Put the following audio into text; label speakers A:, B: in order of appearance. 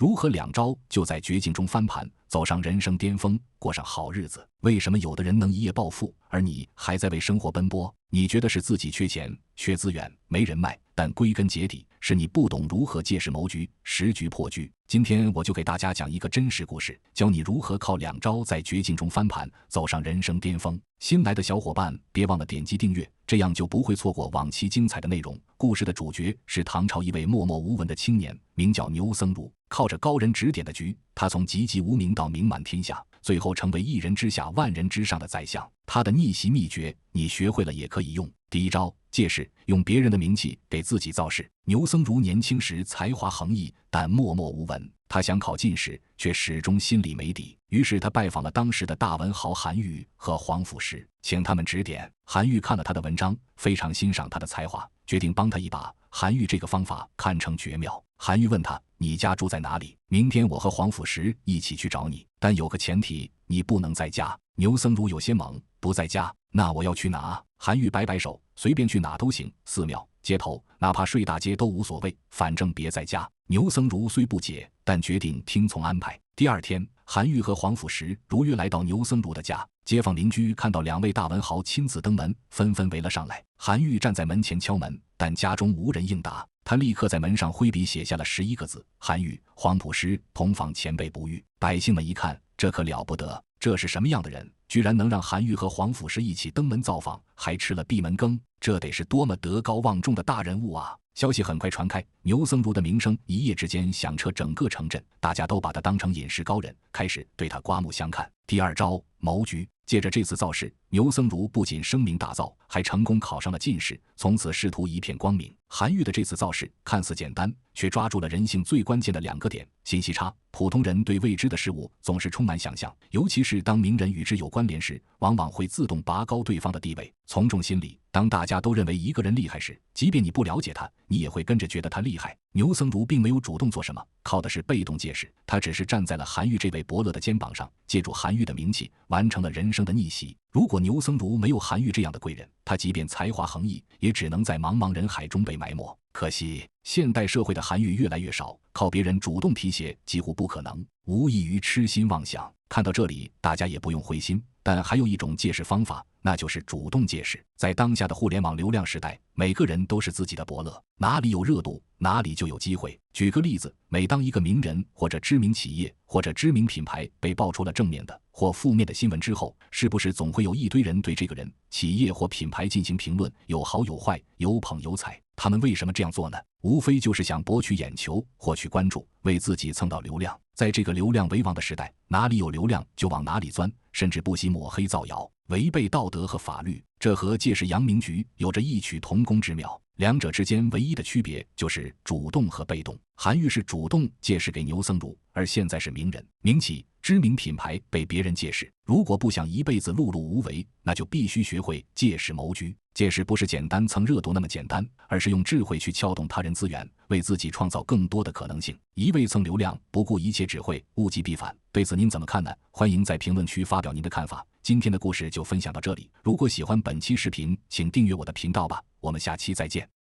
A: 如何两招就在绝境中翻盘，走上人生巅峰，过上好日子？为什么有的人能一夜暴富，而你还在为生活奔波？你觉得是自己缺钱、缺资源、没人脉，但归根结底是你不懂如何借势谋局，时局破局。今天我就给大家讲一个真实故事，教你如何靠两招在绝境中翻盘，走上人生巅峰。新来的小伙伴别忘了点击订阅，这样就不会错过往期精彩的内容。故事的主角是唐朝一位默默无闻的青年，名叫牛僧孺。靠着高人指点的局，他从籍籍无名到名满天下，最后成为一人之下万人之上的宰相。他的逆袭秘诀你学会了也可以用。第一招，借势，用别人的名气给自己造势。牛僧孺年轻时才华横溢，但默默无闻。他想考进士，却始终心里没底。于是他拜访了当时的大文豪韩愈和皇甫石，请他们指点。韩愈看了他的文章，非常欣赏他的才华，决定帮他一把。韩愈这个方法堪称绝妙。韩愈问他：你家住在哪里？明天我和皇甫石一起去找你，但有个前提，你不能在家。牛僧孺有些懵，不在家，那我要去哪？韩愈摆摆手，随便去哪都行，寺庙、街头，哪怕睡大街都无所谓，反正别在家。牛僧孺虽不解，但决定听从安排。第二天，韩愈和皇甫石如约来到牛僧孺的家。街坊邻居看到两位大文豪亲自登门，纷纷围了上来。韩愈站在门前敲门，但家中无人应答。他立刻在门上挥笔写下了11个字：韩愈、皇甫石同访前辈不遇。百姓们一看，这可了不得，这是什么样的人，居然能让韩愈和皇甫石一起登门造访，还吃了闭门羹，这得是多么德高望重的大人物啊！消息很快传开，牛僧孺的名声一夜之间响彻整个城镇，大家都把他当成隐士高人，开始对他刮目相看。第二招，谋局。借着这次造势，牛僧孺不仅声名大噪，还成功考上了进士，从此仕途一片光明。韩愈的这次造势看似简单，却抓住了人性最关键的2个点：信息差。普通人对未知的事物总是充满想象，尤其是当名人与之有关联时，往往会自动拔高对方的地位。从众心理，当大家都认为一个人厉害时，即便你不了解他，你也会跟着觉得他厉害。牛僧孺并没有主动做什么，靠的是被动借势。他只是站在了韩愈这位伯乐的肩膀上，借助韩愈的名气，完成了人生的逆袭。如果牛僧孺没有韩愈这样的贵人，他即便才华横溢，也只能在茫茫人海中被埋没。可惜现代社会的韩愈越来越少，靠别人主动提携几乎不可能，无异于痴心妄想。看到这里，大家也不用灰心，但还有一种借势方法，那就是主动借势。在当下的互联网流量时代，每个人都是自己的伯乐，哪里有热度，哪里就有机会。举个例子，每当一个名人或者知名企业或者知名品牌被爆出了正面的或负面的新闻之后，是不是总会有一堆人对这个人、企业或品牌进行评论，有好有坏，有捧有踩？他们为什么这样做呢？无非就是想博取眼球，获取关注，为自己蹭到流量。在这个流量为王的时代，哪里有流量就往哪里钻，甚至不惜抹黑造谣，违背道德和法律。这和借势扬名局有着异曲同工之妙，两者之间唯一的区别就是主动和被动。韩愈是主动借势给牛僧孺，而现在是名人、名气、知名品牌被别人借势。如果不想一辈子碌碌无为，那就必须学会借势谋局。借势不是简单蹭热度那么简单，而是用智慧去撬动他人资源，为自己创造更多的可能性。一味蹭流量，不顾一切只会物极必反。对此您怎么看呢？欢迎在评论区发表您的看法。今天的故事就分享到这里，如果喜欢本期视频，请订阅我的频道吧。我们下期再见。